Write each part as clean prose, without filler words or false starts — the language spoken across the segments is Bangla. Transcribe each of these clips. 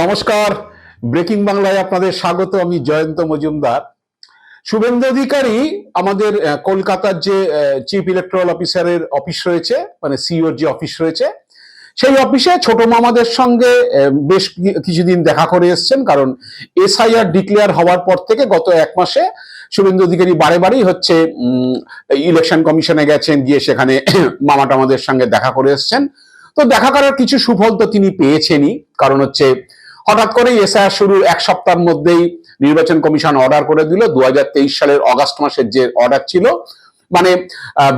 নমস্কার, ব্রেকিং বাংলায় আপনাদের স্বাগত। আমি জয়ন্ত মজুমদার। শুভেন্দু অধিকারী আমাদের কলকাতার যে চিফ ইলেকট্রাল অফিসারের অফিস রয়েছে, মানে সিইওর যে অফিস রয়েছে, সেই অফিসে ছোট মামাদের সঙ্গে বেশ কিছুদিন দেখা করে এসছেন। কারণ এসআইআর ডিক্লেয়ার হওয়ার পর থেকে গত এক মাসে শুভেন্দু অধিকারী বারে বারেই হচ্ছে ইলেকশন কমিশনে গেছেন, গিয়ে সেখানে মামা টামাদের সঙ্গে দেখা করে এসছেন। তো দেখা করার কিছু সুফল তো তিনি পেয়েছেনই। কারণ হচ্ছে হঠাৎ করে এসআইআর শুরুর এক সপ্তাহের মধ্যেই নির্বাচন কমিশন অর্ডার করে দিল 2023 সালের অগাস্ট মাসের যে অর্ডার ছিল, মানে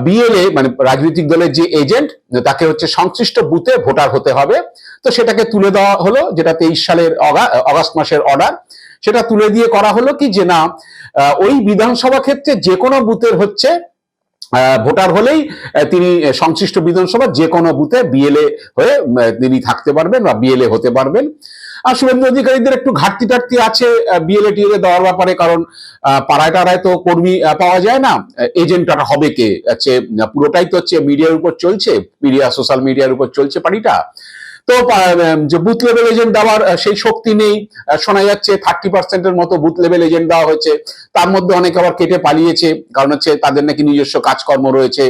বিএলএ মানে রাজনৈতিক দলের যে এজেন্ট, তাকে হচ্ছে সংশ্লিষ্ট বুথে ভোটার হতে হবে। তো সেটাকে তুলে দেওয়া হলো, যেটা 23 সালের অগাস্ট মাসের অর্ডার, সেটা তুলে দিয়ে করা হলো কি যে না, ওই বিধানসভা ক্ষেত্রে যে কোনো বুথের হচ্ছে ভোটার হলেই তিনি সংশ্লিষ্ট বিধানসভা যে কোনো বুথে বিএলএ হয়ে তিনি থাকতে পারবেন বা বিএলএ হতে পারবেন। আর শুভেন্দু অধিকারীদের একটু ঘাটতি টাটতি আছে বিএলএ টিএলএ দেওয়ার ব্যাপারে, কারণ পাড়ায় টাড়ায় তো কর্মী পাওয়া যায় না। এজেন্টটা হবে কে? হচ্ছে পুরোটাই তো হচ্ছে মিডিয়ার উপর চলছে, মিডিয়া সোশ্যাল মিডিয়ার উপর চলছে পার্টিটা। তো যে বুথ লেভেল এজেন্ট দেওয়ার সেই শক্তি নেই। শোনা যাচ্ছে 30% মতো বুথ লেভেল এজেন্ট দেওয়া হয়েছে, তার মধ্যে অনেকে আবার কেটে পালিয়েছে। কারণ হচ্ছে তাদের নাকি নিজস্ব কাজকর্ম রয়েছে,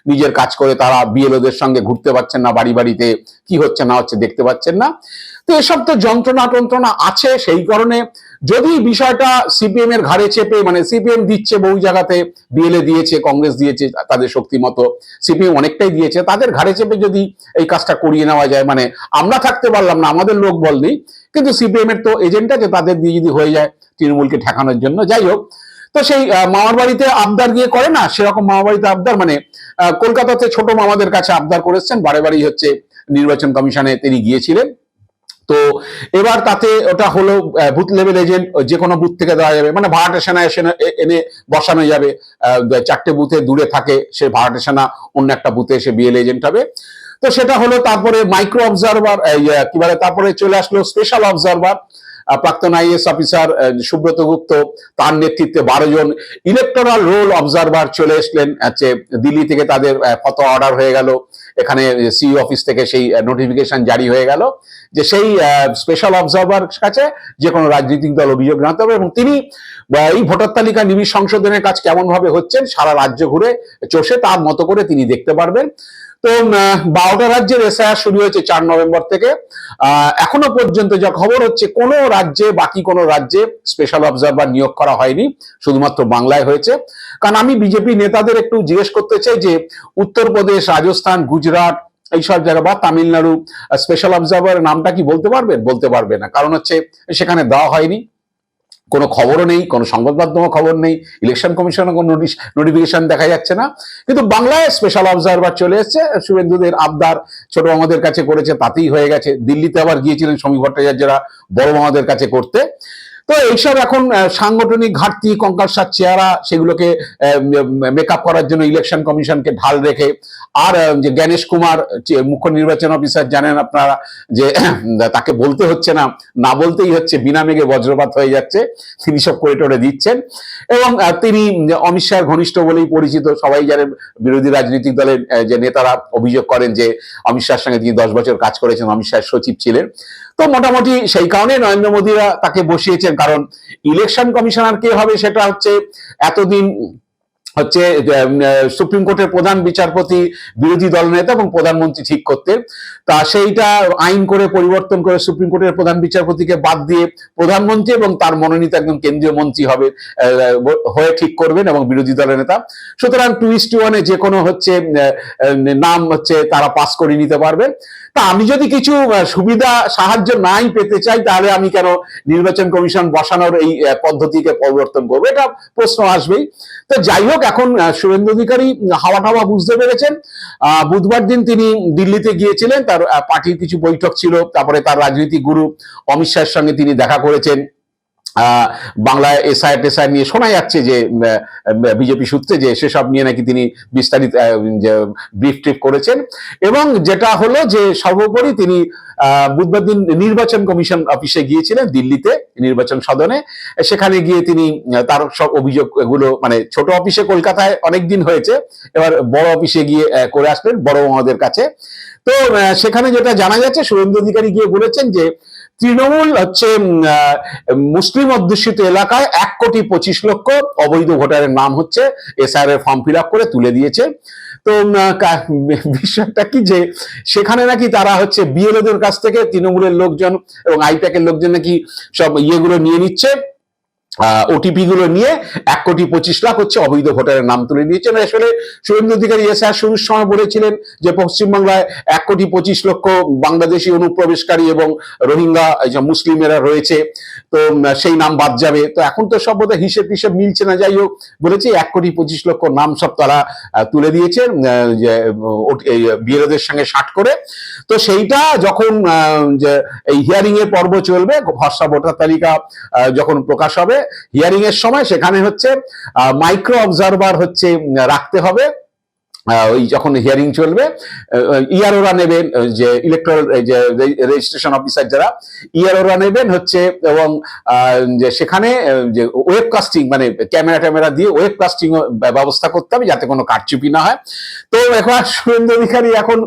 নিজের কাজ করে তারা বিএলওদের সঙ্গে ঘুরতে পারছেন না, বাড়ি বাড়িতে কি হচ্ছে না হচ্ছে দেখতে পাচ্ছেন না। তো এসব তো যন্ত্রণা টন্ত্রণা আছে। সেই কারণে যদি বিষয়টা সিপিএম এর ঘাড়ে চেপে, মানে সিপিএম দিচ্ছে বহু জায়গাতে, বিএলএ দিয়েছে, কংগ্রেস দিয়েছে তাদের শক্তি মতো, সিপিএম অনেকটাই দিয়েছে, তাদের ঘাড়ে চেপে যদি এই কাজটা করিয়ে নেওয়া যায়, মানে আমরা থাকতে পারলাম না, আমাদের লোক বল নেই, কিন্তু সিপিএম এর তো এজেন্ট আছে, তাদের দিয়ে যদি হয়ে যায় তৃণমূলকে ঠেকানোর জন্য। যাই হোক, তো সেই মামার বাড়িতে আবদার গিয়ে করে না, সেরকম মামার বাড়িতে আবদার, মানে কলকাতাতে ছোট মামাদের কাছে আবদার করেছেন, বারে বারেই হচ্ছে নির্বাচন কমিশনে তিনি গিয়েছিলেন। তো এবার তাতে ওটা হলো বুথ লেভেল এজেন্ট যে কোনো বুথ থেকে দেওয়া যাবে, মানে ভাড়াটে সেনা এনে বসানো যাবে। 4টে বুথে দূরে থাকে সে ভাড়াটে সেনা, অন্য একটা বুথে এসে বিএল এজেন্ট হবে। তো সেটা হলো। তারপরে মাইক্রো অবজারভার, কি বলে, তারপরে চলে আসলো স্পেশাল অবজারভার। প্রাক্তন আইএস অফিসার সুব্রত গুপ্ত, তার নেতৃত্বে 12 জন ইলেকটোরাল রোল অবজারভার চলে এসলেন। দিল্লি থেকে তাদের ফতোয়া অর্ডার হয়ে গেল, এখানে সিইও অফিস থেকে সেই নোটিফিকেশন জারি হয়ে গেল যে সেই স্পেশাল অবজারভার কাছে যে কোনো রাজনৈতিক দল অভিযোগ জানাতে হবে, এবং তিনি এই ভোটার তালিকা নিবিড় সংশোধনের কাজ কেমন ভাবে হচ্ছেন সারা রাজ্য ঘুরে চষে তার মতো করে তিনি দেখতে পারবেন। তো 12টা রাজ্যের এসআইআর শুরু হয়েছে 4 নভেম্বর থেকে। এখনো পর্যন্ত যা খবর হচ্ছে, কোনো রাজ্যে, বাকি কোনো রাজ্যে স্পেশাল অবজারভার নিয়োগ করা হয়নি, শুধুমাত্র বাংলায় হয়েছে। কারণ আমি বিজেপি নেতাদের একটু জিজ্ঞেস করতে চাই যে উত্তরপ্রদেশ, রাজস্থান, গুজরাট, এইসব জায়গা বা তামিলনাড়ু স্পেশাল অবজারভার নামটা কি বলতে পারবেন? বলতে পারবে না। কারণ হচ্ছে সেখানে দেওয়া হয়নি, কোনো খবরও নেই, কোনো সংবাদ মাধ্যমে খবর নেই, ইলেকশন কমিশনের কোনো নোটিফিকেশন দেখা যাচ্ছে না। কিন্তু বাংলায় স্পেশাল অবজারভার চলে এসছে, শুভেন্দুদের আবদার ছোট মামাদের কাছে করেছে, তাতেই হয়ে গেছে। দিল্লিতে আবার গিয়েছিলেন সমীর ভট্টাচার্যরা বড় মামাদের কাছে করতে। তো এইসব এখন সাংগঠনিক ঘাটতি, কঙ্কালসার চেহারা, সেগুলোকে মেকআপ করার জন্য ইলেকশন কমিশনকে ঢাল রেখে, আর যে জ্ঞানেশ কুমার মুখ্য নির্বাচন অফিসার, জানেন আপনারা যে তাকে বলতে হচ্ছে না, না বলতেই হচ্ছে, বিনা মেঘে বজ্রপাত হয়ে যাচ্ছে, তিনি সব করে টোরে দিচ্ছেন। এবং তিনি অমিত শাহের ঘনিষ্ঠ বলেই পরিচিত, সবাই জানেন। বিরোধী রাজনৈতিক দলের যে নেতারা অভিযোগ করেন যে অমিত শাহের সঙ্গে তিনি 10 বছর কাজ করেছেন, অমিত শাহের সচিব ছিলেন। তো মোটামুটি সেই কারণে নরেন্দ্র মোদীরা তাকে বসিয়েছেন। কারণ ইলেকশন কমিশনার কে হবে সেটা হচ্ছে এতদিন হচ্ছে সুপ্রিম কোর্টের প্রধান বিচারপতি, বিরোধী দলনেতা এবং প্রধানমন্ত্রী ঠিক করতে। তা সেইটা আইন করে পরিবর্তন করে সুপ্রিম কোর্টের প্রধান বিচারপতিকে বাদ দিয়ে প্রধানমন্ত্রী এবং তার মনোনীত একজন কেন্দ্রীয় মন্ত্রী হবে, হয়ে ঠিক করবেন, এবং বিরোধী দলের নেতা। সুতরাং 2:1 যে কোনো হচ্ছে নাম হচ্ছে তারা পাস করে নিতে পারবেন। তা আমি যদি কিছু সুবিধা সাহায্য নাই পেতে চাই, তাহলে আমি কেন নির্বাচন কমিশন বসানোর এই পদ্ধতিকে পরিবর্তন করবো? এটা প্রশ্ন আসবেই। তো যাই হোক, এখন শুভেন্দু অধিকারী হাওয়া টাওয়া বুঝতে পেরেছেন। বুধবার দিন তিনি দিল্লিতে গিয়েছিলেন, তার পার্টির কিছু বৈঠক ছিল, তারপরে তার রাজনৈতিক গুরু অমিত শাহের সঙ্গে তিনি দেখা করেছেন। বাংলায় এসআইআর নিয়ে শোনা যাচ্ছে যে বিজেপি সূত্রে যে সেসব নিয়ে নাকি তিনি বিস্তারিত ব্রিফ ট্রিপ করেছেন। এবং যেটা হলো যে সর্বোপরি তিনি বুধবার দিন নির্বাচন কমিশন অফিসে গিয়েছিলেন দিল্লিতে, নির্বাচন সদনে। সেখানে গিয়ে তিনি তার সব অভিযোগগুলো, মানে ছোট অফিসে কলকাতায় অনেকদিন হয়েছে, এবার বড় অফিসে গিয়ে করে আসলেন বড় মামাদের কাছে। তো সেখানে যেটা জানা যাচ্ছে, শুভেন্দু অধিকারী গিয়ে বলেছেন যে তৃণমূল হচ্ছে মুসলিম অধ্যুষিত এলাকায় 1,25,00,000 অবৈধ ভোটারের নাম হচ্ছে এসআইআর এর ফর্ম ফিল আপ করে তুলে দিয়েছে। তো বিষয়টা কি যে সেখানে নাকি তারা হচ্ছে বিএলওদের কাছ থেকে তৃণমূলের লোকজন এবং আইপ্যাকের লোকজন নাকি সব ইয়েগুলো নিয়ে নিচ্ছে, ওটিপি গুলো নিয়ে 1,25,00,000 হচ্ছে অবৈধ ভোটারের নাম তুলে নিয়েছেন। আসলে শুভেন্দু অধিকারী এসআর শুরুর সময় বলেছিলেন যে পশ্চিমবাংলায় 1,25,00,000 বাংলাদেশি অনুপ্রবেশকারী এবং রোহিঙ্গা মুসলিমেরা রয়েছে, তো সেই নাম বাদ যাবে। তো এখন তো সব বোধহয় হিসেব টিসেব মিলছে না, যাই হোক বলেছে 1,25,00,000 নাম সব তারা তুলে দিয়েছে বিএলওদের সঙ্গে ষাট করে। তো সেইটা যখন এই হিয়ারিং এর পর্ব চলবে, খসড়া ভোটার তালিকা যখন প্রকাশ হবে, হিয়ারিং এর সময় সেখানে হচ্ছে মাইক্রো অবজারভার হচ্ছে রাখতে হবে। ওই যখন হিয়ারিং চলবে ইআরওরা নেবেন, যে ইলেকট্রাল যে রেজিস্ট্রেশন অফিসার যারা ইআরওরা নেবেন হচ্ছে, এবং যে সেখানে যে ওয়েবকাস্টিং মানে ক্যামেরা ট্যামেরা দিয়ে ওয়েবকাস্টিং ব্যবস্থা করতে হবে যাতে কোনো কারচুপি না হয়। তো এখন শুভেন্দু অধিকারী এখন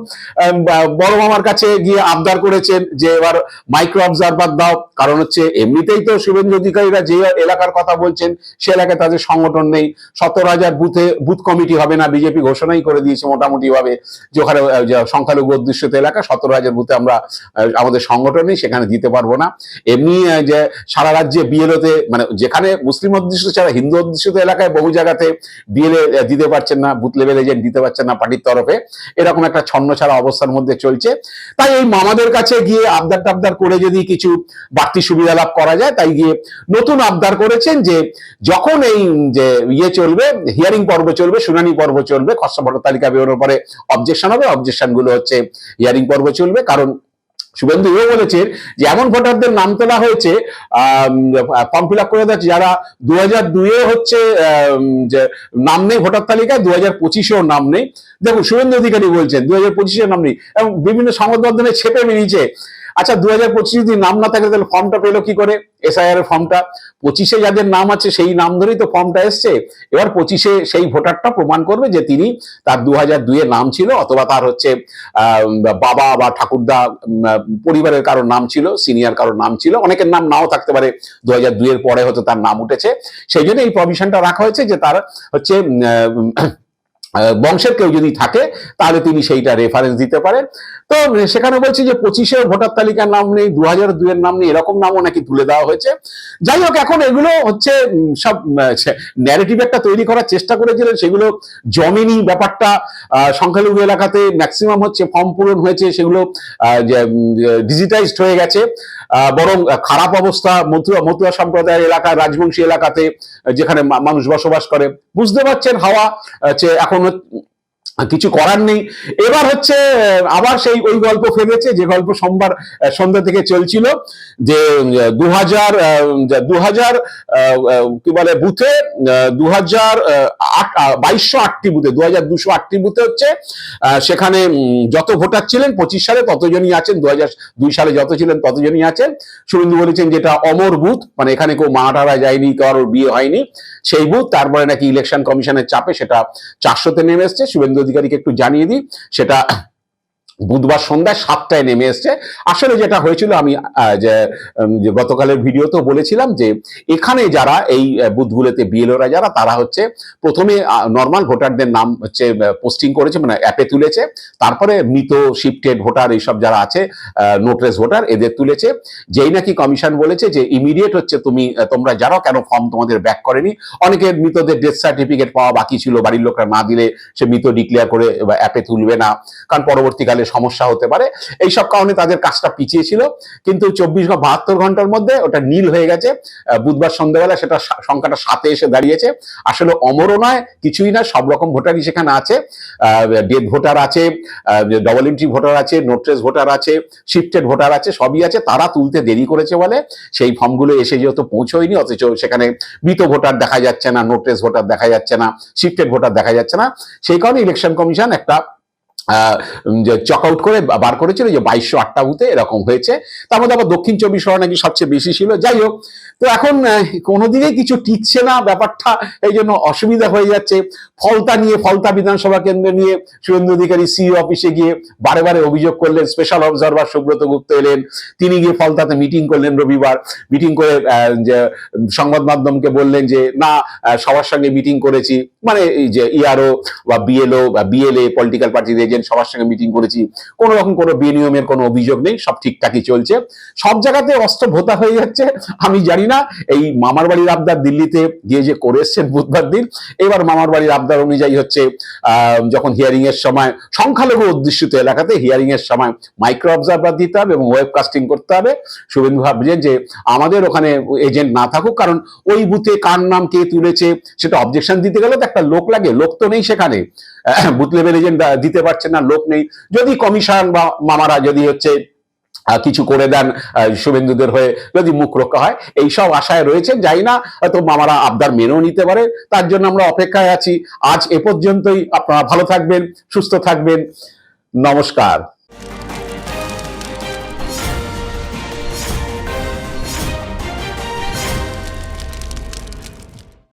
বড় মামার কাছে গিয়ে আবদার করেছেন যে এবার মাইক্রো অবজারভার দাও, কারণ হচ্ছে এমনিতেই তো শুভেন্দু অধিকারীরা যে এলাকার কথা বলছেন সে এলাকায় তাদের সংগঠন নেই, 17,000 বুথ কমিটি হবে না, বিজেপি ঘোষণাই করে দিয়েছে মোটামুটি ভাবে যে ওখানে সংখ্যালঘু অধ্যুষিত এলাকা 17,000 বুথে আমরা আমাদের সংগঠন নেই, সেখানে দিতে পারবো না। এমনি যে সারা রাজ্যে বিএলওতে মানে যেখানে মুসলিম অধ্যুষিত ছাড়া হিন্দু অধ্যুষিত এলাকায় বহু জায়গাতে বিএলএ দিতে পারছেন না, বুথ লেভেল এজেন্ট দিতে পারছেন না পার্টির তরফে, এরকম একটা ছন্ন ছাড়া অবস্থার মধ্যে চলছে। তাই এই মামাদের কাছে গিয়ে আবদার টাবদার করে যদি কিছু বাড়তি সুবিধা লাভ করা যায়, তাই গিয়ে নতুন আবদার করেছেন যে যখন এই যে ইয়ে চলবে, হিয়ারিং পর্ব চলবে, শুনানি পর্ব চলবে, খসড়া ভোটার তালিকা বেরোনোর পরে অবজেকশন হবে, অবজেকশন গুলো হচ্ছে হিয়ারিং পর্ব চলবে। কারণ শুভেন্দু এও বলেছেন যে এমন ভোটারদের নাম তোলা হয়েছে ফর্ম ফিল আপ করে দেওয়া যারা 2002 হচ্ছে যে নাম নেই ভোটার তালিকায়, 2025-এও নাম নেই। দেখুন শুভেন্দু অধিকারী বলছেন 2025-এর নাম নেই, এবং বিভিন্ন সংবাদ মাধ্যমে ছেপে বেরিয়েছে। আচ্ছা 2025 যদি নাম না থাকে তাহলে ফর্মটা পেলো কি করে? এসআইআর এর ফর্মটা 25-এ যাদের নাম আছে সেই নাম ধরেই তো ফর্মটা এসছে। এবার 25-এ সেই ভোটারটা প্রমাণ করবে যে তিনি তার 2002-এ নাম ছিল, অথবা তার হচ্ছে বাবা বা ঠাকুরদা পরিবারের কারোর নাম ছিল, সিনিয়র কারোর নাম ছিল, অনেকের নাম নাও থাকতে পারে, 2002-এর পরে হয়তো তার নাম উঠেছে। সেই জন্য এই প্রভিশনটা রাখা হয়েছে যে তার হচ্ছে বংশের কেউ যদি থাকে তাহলে তিনি সেইটা রেফারেন্স দিতে পারেন। তো সেখানে বলছি যে 25-এ ভোটার তালিকার নাম নেই, 2002-এর নাম নেই, এরকম নামও নাকি তুলে দেওয়া হয়েছে। যাই হোক, এখন এগুলো হচ্ছে সব ন্যারেটিভ একটা তৈরি করার চেষ্টা করেছিলেন, সেগুলো জমেনি ব্যাপারটা। সংখ্যালঘু এলাকাতে ম্যাক্সিমাম হচ্ছে ফর্ম পূরণ হয়েছে, সেগুলো ডিজিটাইজড হয়ে গেছে। বরং খারাপ অবস্থা মতুয়া সম্প্রদায়ের এলাকা, রাজবংশী এলাকাতে যেখানে মানুষ বসবাস করে। বুঝতে পারছেন হাওয়া এখন কিছু করার নেই। এবার হচ্ছে আবার সেই ওই গল্প ফেলেছে যে গল্প সোমবার সন্ধ্যা থেকে চলছিল, যে 2000 কি বলে বুথে 2208টি বুথে 2208টি বুথে হচ্ছে সেখানে যত ভোটার ছিলেন 25 সালে ততজনই আছেন, 2002 সালে যত ছিলেন ততজনই আছেন। শুভেন্দু বলেছেন যেটা অমর বুথ, মানে এখানে কেউ মা টারা যায়নি, কারোর বিয়ে হয়নি, সেই বুথ। তারপরে নাকি ইলেকশন কমিশনের চাপে সেটা 400-তে নেমে এসছে। শুভেন্দু অধিকারীকে একটু জানিয়ে দিই, সেটা বুধবার সন্ধ্যায় 7টায় নেমে এসছে। আসলে যেটা হয়েছিল আমি যে গতকালের ভিডিওতেও বলেছিলাম যে এখানে যারা এই বুথগুলোতে বিএলওরা যারা, তারা হচ্ছে প্রথমে নর্মাল ভোটারদের নাম হচ্ছে পোস্টিং করেছে, মানে অ্যাপে তুলেছে, তারপরে মৃত শিফটেড ভোটার এইসব যারা আছে নোটরেস ভোটার এদের তুলেছে। যেই নাকি কমিশন বলেছে যে ইমিডিয়েট হচ্ছে তোমরা যারা কেন ফর্ম তোমাদের ব্যাক করেনি, অনেকের মৃতদের ডেথ সার্টিফিকেট পাওয়া বাকি ছিল, বাড়ির লোকরা না দিলে সে মৃত ডিক্লেয়ার করে অ্যাপে তুলবে না, কারণ পরবর্তীকালে সমস্যা হতে পারে। এইসব কারণে তাদের কাজটা পিছিয়ে ছিল, কিন্তু 72 ঘন্টার মধ্যে ওটা নীল হয়ে গেছে। বুধবার সন্ধ্যাবেলা সেটা সংখ্যাটা 7-এ এসে দাঁড়িয়েছে। আসলে অমরও নয়, কিছুই না, সব রকম ভোটারই সেখানে আছে। ডেথ ভোটার আছে, ডবল এন্ট্রি ভোটার আছে, নোটরেস ভোটার আছে, শিফটেড ভোটার আছে, সবই আছে। তারা তুলতে দেরি করেছে বলে সেই ফর্মগুলো এসে যেহেতু পৌঁছয়নি, অথচ সেখানে মৃত ভোটার দেখা যাচ্ছে না, নোটরেস ভোটার দেখা যাচ্ছে না, শিফটেড ভোটার দেখা যাচ্ছে না, সেই কারণে ইলেকশন কমিশন একটা যে চক আউট করে বার করেছিল যে 2208টা বুথে এরকম হয়েছে। তার মধ্যে আবার দক্ষিণ চব্বিশ পরগনা নাকি সবচেয়ে বেশি ছিল। যাই হোক, তো এখন কোনোদিনই কিছু টিকছে না ব্যাপারটা, এই জন্য অসুবিধা হয়ে যাচ্ছে। ফলতা বিধানসভা কেন্দ্র নিয়ে শুভেন্দু অধিকারী সিইও অফিসে গিয়ে বারে বারে অভিযোগ করলেন। স্পেশাল অবজারভার সুব্রত গুপ্ত এলেন, তিনি গিয়ে ফলতাতে মিটিং করলেন রবিবার। মিটিং করে যে সংবাদ মাধ্যমকে বললেন যে না, সবার সঙ্গে মিটিং করেছি, মানে এই যে ইআরও বা বিএলও বা বিএলএ পলিটিক্যাল পার্টির এজেন্ট সবার সঙ্গে মিটিং করেছি, কোনো রকম কোনো বেনিয়মের কোনো অভিযোগ নেই, সব ঠিকঠাকই চলছে। সব জায়গাতে অস্ত্র ভোতা হয়ে যাচ্ছে। আমি জানি না এই মামার বাড়ির আবদার দিল্লিতে গিয়ে যে করে এসছেন বুধবার দিন, এবার মামার বাড়ির আবদার অনুযায়ী হচ্ছে যখন হিয়ারিং এর সময় সংখ্যালঘু অধ্যুষিত এলাকাতে হিয়ারিং এর সময় মাইক্রো অবজারভার দিতে হবে এবং ওয়েবকাস্টিং করতে হবে। শুভেন্দু ভাবছেন যে আমাদের ওখানে এজেন্ট না থাকুক, কারণ ওই বুথে কার নাম কে তুলেছে সেটা অবজেকশন দিতে গেলে তো একটা লোক লাগে, লোক তো নেই সেখানে, বুথ লেভেল এজেন্ট দিতে পারছে না, লোক নেই। যদি কমিশন বা মামারা যদি হচ্ছে কিছু করে দেন শুভেন্দুদের হয়ে, যদি মুখ রক্ষা হয়, এইসব আশায় রয়েছেন। যাই না, হয়তো মামারা আবদার মেনেও নিতে পারে, তার জন্য আমরা অপেক্ষায় আছি। আজ এ পর্যন্তই। আপনারা ভালো থাকবেন, সুস্থ থাকবেন, নমস্কার।